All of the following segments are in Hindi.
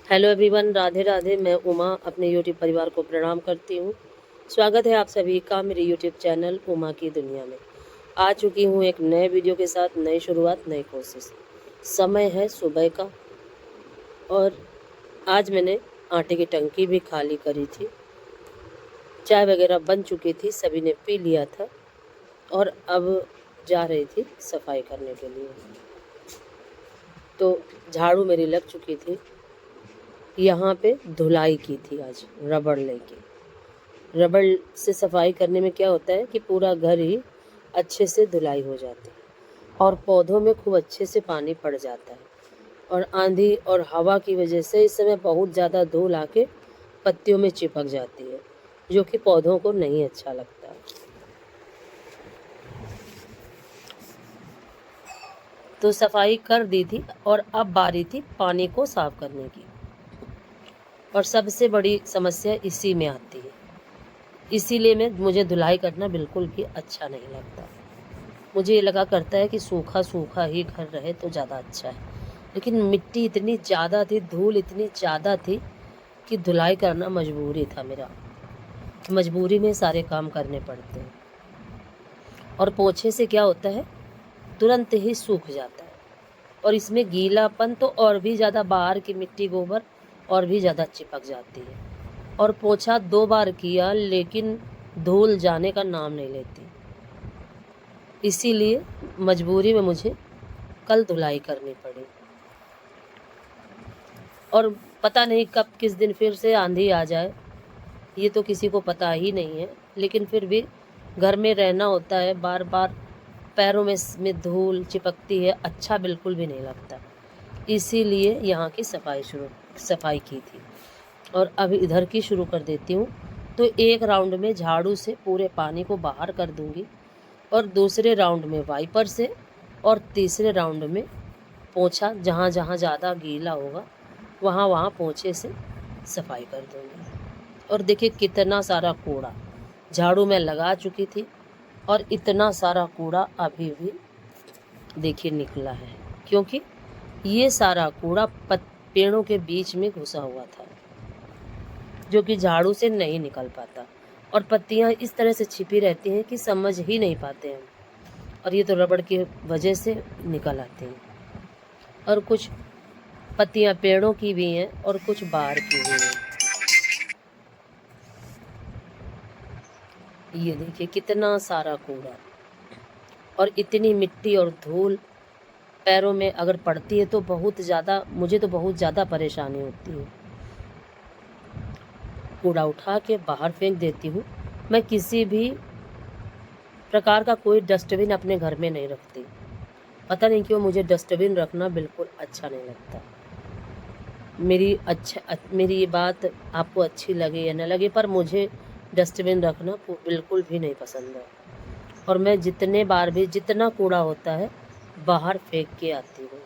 Hello everyone, Radhe Radhe. मैं उमा अपने यूट्यूब परिवार को प्रणाम करती हूँ। स्वागत है आप सभी का मेरे यूट्यूब चैनल उमा की दुनिया में। आ चुकी हूँ एक नए वीडियो के साथ, नई शुरुआत, नई कोशिश। समय है सुबह का और आज मैंने आटे की टंकी भी खाली करी थी। चाय वगैरह बन चुकी थी, सभी ने पी लिया था और अब जा रही थी सफाई करने के लिए। तो झाड़ू मेरी लग चुकी थी। यहाँ पे धुलाई की थी आज रबड़ लेके। रबड़ से सफाई करने में क्या होता है कि पूरा घर ही अच्छे से धुलाई हो जाती है और पौधों में खूब अच्छे से पानी पड़ जाता है। और आंधी और हवा की वजह से इस समय बहुत ज़्यादा धूल आके पत्तियों में चिपक जाती है, जो कि पौधों को नहीं अच्छा लगता। तो सफाई कर दी थी और अब बारी थी पानी को साफ करने की। और सबसे बड़ी समस्या इसी में आती है, इसीलिए मुझे धुलाई करना बिल्कुल भी अच्छा नहीं लगता। मुझे ये लगा करता है कि सूखा सूखा ही घर रहे तो ज़्यादा अच्छा है, लेकिन मिट्टी इतनी ज़्यादा थी, धूल इतनी ज़्यादा थी कि धुलाई करना मजबूरी था मेरा। मजबूरी में सारे काम करने पड़ते हैं। और पोछे से क्या होता है, तुरंत ही सूख जाता है और इसमें गीलापन तो और भी ज़्यादा, बाहर की मिट्टी गोबर और भी ज़्यादा चिपक जाती है। और पोछा 2 बार किया लेकिन धूल जाने का नाम नहीं लेती। इसीलिए मजबूरी में मुझे कल धुलाई करनी पड़ी। और पता नहीं कब किस दिन फिर से आंधी आ जाए, ये तो किसी को पता ही नहीं है। लेकिन फिर भी घर में रहना होता है, बार बार पैरों में धूल चिपकती है, अच्छा बिल्कुल भी नहीं लगता। इसीलिए यहाँ की सफाई की थी और अब इधर की शुरू कर देती हूँ। तो एक राउंड में झाड़ू से पूरे पानी को बाहर कर दूँगी और दूसरे राउंड में वाइपर से और तीसरे राउंड में पोंछा, जहाँ जहाँ ज़्यादा गीला होगा वहाँ वहाँ पोंछे से सफाई कर दूँगी। और देखिए कितना सारा कूड़ा झाड़ू में लगा चुकी थी और इतना सारा कूड़ा अभी भी देखिए निकला है, क्योंकि ये सारा कूड़ा पेड़ों के बीच में घुसा हुआ था, जो कि झाड़ू से नहीं निकल पाता। और पत्तियां इस तरह से छिपी रहती हैं कि समझ ही नहीं पाते हैं। और ये तो रबड़ की वजह से निकल आते हैं। और कुछ पत्तियां पेड़ों की भी हैं और कुछ बाहर की भी हैं। ये देखिए कितना सारा कूड़ा और इतनी मिट्टी और धूल पैरों में अगर पड़ती है तो मुझे तो बहुत ज़्यादा परेशानी होती है। कूड़ा उठा के बाहर फेंक देती हूँ। मैं किसी भी प्रकार का कोई डस्टबिन अपने घर में नहीं रखती। पता नहीं क्यों मुझे डस्टबिन रखना बिल्कुल अच्छा नहीं लगता। मेरी ये बात आपको अच्छी लगे या न लगे, पर मुझे डस्टबिन रखना बिल्कुल भी नहीं पसंद है। और मैं जितना कूड़ा होता है बाहर फेंक के आती हूँ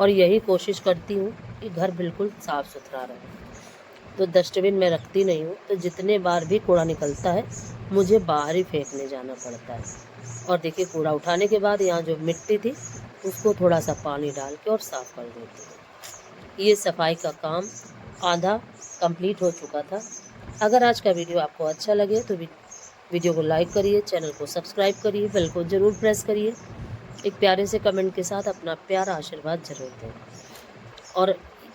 और यही कोशिश करती हूँ कि घर बिल्कुल साफ़ सुथरा रहे। तो डस्टबिन में रखती नहीं हूँ, तो जितने बार भी कूड़ा निकलता है मुझे बाहर ही फेंकने जाना पड़ता है। और देखिए कूड़ा उठाने के बाद यहाँ जो मिट्टी थी उसको थोड़ा सा पानी डाल के और साफ़ कर देती हूँ। ये सफाई का काम आधा कंप्लीट हो चुका था। अगर आज का वीडियो आपको अच्छा लगे तो वीडियो को लाइक करिए, चैनल को सब्सक्राइब करिए, बेल को ज़रूर प्रेस करिए। एक प्यारे से कमेंट के साथ अपना प्यारा आशीर्वाद जरूर दें। और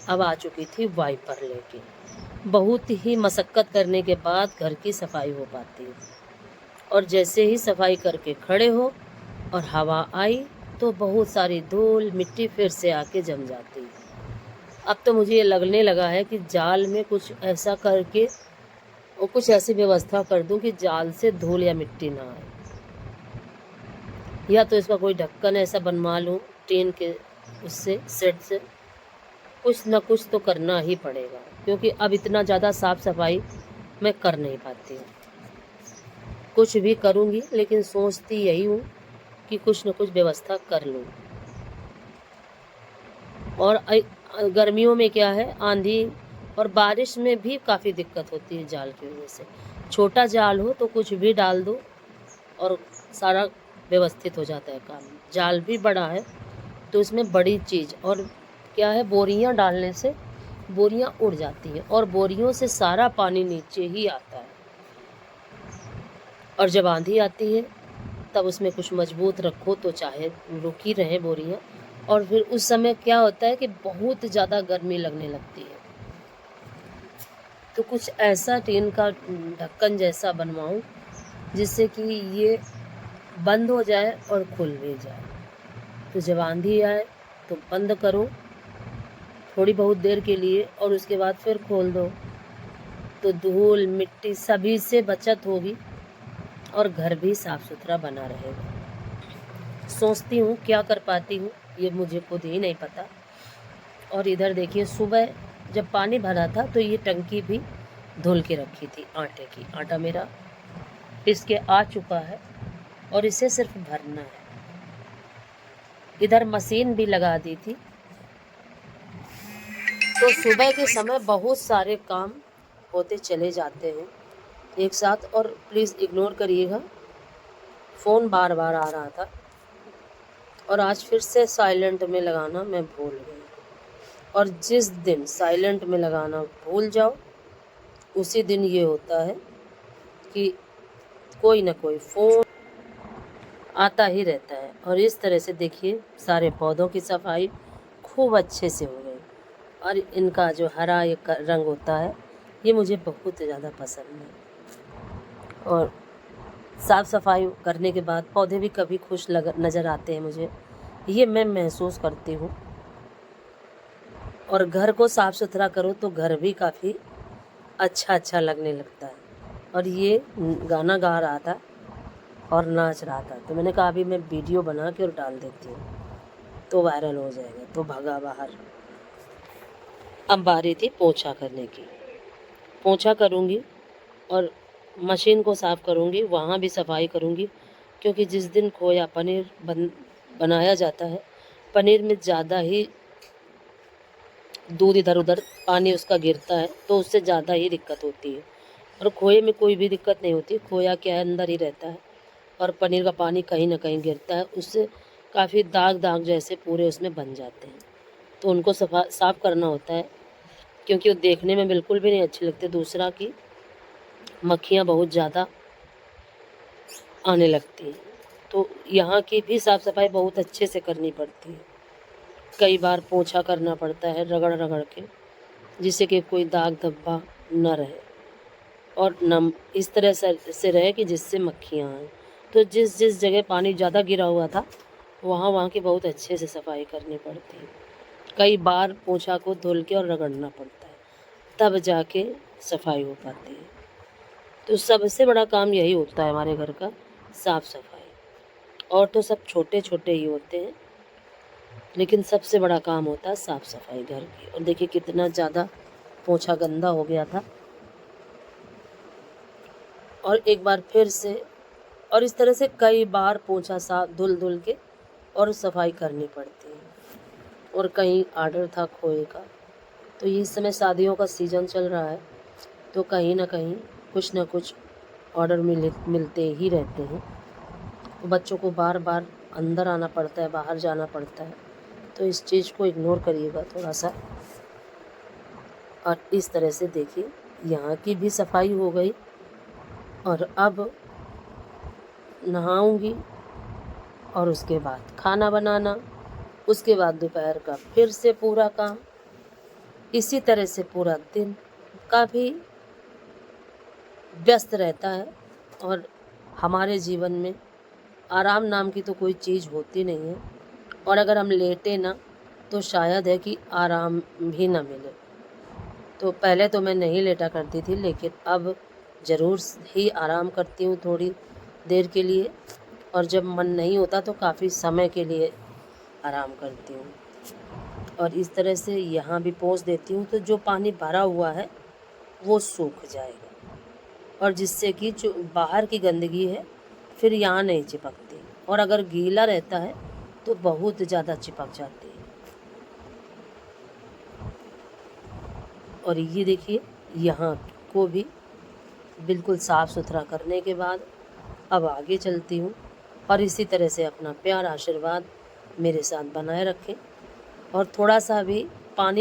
अब आ चुकी थी वाइपर लेके। बहुत ही मशक्क़त करने के बाद घर की सफाई हो पाती है। और जैसे ही सफाई करके खड़े हो और हवा आई तो बहुत सारी धूल मिट्टी फिर से आके जम जाती है। अब तो मुझे ये लगने लगा है कि जाल में कुछ ऐसा करके और कुछ ऐसी व्यवस्था कर दूं कि जाल से धूल या मिट्टी ना आए, या तो इसका कोई ढक्कन ऐसा बनवा लूँ टीन के उससे सेट से। कुछ ना कुछ तो करना ही पड़ेगा, क्योंकि अब इतना ज़्यादा साफ़ सफाई मैं कर नहीं पाती हूँ। कुछ भी करूँगी लेकिन सोचती यही हूँ कि कुछ न कुछ व्यवस्था कर लूँ। और गर्मियों में क्या है, आंधी और बारिश में भी काफ़ी दिक्कत होती है जाल की वजह से। छोटा जाल हो तो कुछ भी डाल दो और सारा व्यवस्थित हो जाता है काम। जाल भी बड़ा है तो इसमें बड़ी चीज़ और क्या है, बोरियां डालने से बोरियां उड़ जाती हैं और बोरियों से सारा पानी नीचे ही आता है। और जब आंधी आती है तब उसमें कुछ मजबूत रखो तो चाहे रुक ही रहे बोरियां, और फिर उस समय क्या होता है कि बहुत ज़्यादा गर्मी लगने लगती है। तो कुछ ऐसा टीन का ढक्कन जैसा बनवाऊं जिससे कि ये बंद हो जाए और खुल भी जाए। तो जब आंधी आए तो बंद करो थोड़ी बहुत देर के लिए और उसके बाद फिर खोल दो, तो धूल मिट्टी सभी से बचत होगी और घर भी साफ सुथरा बना रहेगा। सोचती हूँ क्या कर पाती हूँ ये मुझे खुद ही नहीं पता। और इधर देखिए सुबह जब पानी भरा था तो ये टंकी भी धुल के रखी थी आटे की। आटा मेरा पिस के आ चुका है और इसे सिर्फ भरना है। इधर मशीन भी लगा दी थी। तो सुबह के समय बहुत सारे काम होते चले जाते हैं एक साथ। और प्लीज़ इग्नोर करिएगा, फ़ोन बार बार आ रहा था और आज फिर से साइलेंट में लगाना मैं भूल गई। और जिस दिन साइलेंट में लगाना भूल जाओ उसी दिन ये होता है कि कोई ना कोई फ़ोन आता ही रहता है। और इस तरह से देखिए सारे पौधों की सफाई खूब अच्छे से हो गई। और इनका जो हरा एक रंग होता है ये मुझे बहुत ज़्यादा पसंद है। और साफ़ सफाई करने के बाद पौधे भी कभी खुश नज़र आते हैं मुझे, ये मैं महसूस करती हूँ। और घर को साफ़ सुथरा करो तो घर भी काफ़ी अच्छा लगने लगता है। और ये गाना गा रहा था और नाच रहा था, तो मैंने कहा अभी मैं वीडियो बना के और डाल देती हूँ तो वायरल हो जाएगा, तो भागा बाहर। अब बारी थी पोंछा करने की। पोंछा करूँगी और मशीन को साफ़ करूँगी, वहाँ भी सफाई करूँगी, क्योंकि जिस दिन खोया पनीर बनाया जाता है, पनीर में ज़्यादा ही दूध इधर उधर पानी उसका गिरता है तो उससे ज़्यादा ही दिक्कत होती है। और खोए में कोई भी दिक्कत नहीं होती, खोया क्या है अंदर ही रहता है और पनीर का पानी कहीं ना कहीं गिरता है, उससे काफ़ी दाग जैसे पूरे उसमें बन जाते हैं। तो उनको साफ़ करना होता है, क्योंकि वो देखने में बिल्कुल भी नहीं अच्छे लगते। दूसरा कि मक्खियाँ बहुत ज़्यादा आने लगती हैं, तो यहाँ की भी साफ़ सफाई बहुत अच्छे से करनी पड़ती है। कई बार पोंछा करना पड़ता है रगड़ रगड़ के, जिससे कि कोई दाग धब्बा न रहे और नम इस तरह से रहे कि जिससे मक्खियाँ आएँ। तो जिस जिस जगह पानी ज़्यादा गिरा हुआ था वहाँ की बहुत अच्छे से सफाई करनी पड़ती है। कई बार पोंछा को धुल के और रगड़ना पड़ता है, तब जाके सफाई हो पाती है। तो सबसे बड़ा काम यही होता है हमारे घर का, साफ़ सफाई। और तो सब छोटे छोटे ही होते हैं, लेकिन सबसे बड़ा काम होता है साफ़ सफाई घर की। और देखिए कितना ज़्यादा पोंछा गंदा हो गया था और एक बार फिर से, और इस तरह से कई बार पोंछा साफ धुल के और सफाई करनी पड़ती है। और कहीं आर्डर था खोए का, तो इस समय शादियों का सीज़न चल रहा है, तो कहीं ना कहीं कुछ ना कुछ ऑर्डर मिलते ही रहते हैं। तो बच्चों को बार बार अंदर आना पड़ता है, बाहर जाना पड़ता है, तो इस चीज़ को इग्नोर करिएगा थोड़ा सा। और इस तरह से देखिए यहाँ की भी सफाई हो गई। और अब नहाऊंगी और उसके बाद खाना बनाना, उसके बाद दोपहर का फिर से पूरा काम। इसी तरह से पूरा दिन काफ़ी व्यस्त रहता है। और हमारे जीवन में आराम नाम की तो कोई चीज़ होती नहीं है, और अगर हम लेटे ना तो शायद है कि आराम भी ना मिले। तो पहले तो मैं नहीं लेटा करती थी, लेकिन अब ज़रूर ही आराम करती हूँ थोड़ी देर के लिए, और जब मन नहीं होता तो काफ़ी समय के लिए आराम करती हूँ। और इस तरह से यहाँ भी पोंछ देती हूँ, तो जो पानी भरा हुआ है वो सूख जाएगा, और जिससे कि जो बाहर की गंदगी है फिर यहाँ नहीं चिपकती, और अगर गीला रहता है तो बहुत ज़्यादा चिपक जाती है। और ये देखिए यहाँ को भी बिल्कुल साफ़ सुथरा करने के बाद अब आगे चलती हूँ, और इसी तरह से अपना प्यार आशीर्वाद मेरे साथ बनाए रखें। और थोड़ा सा भी पानी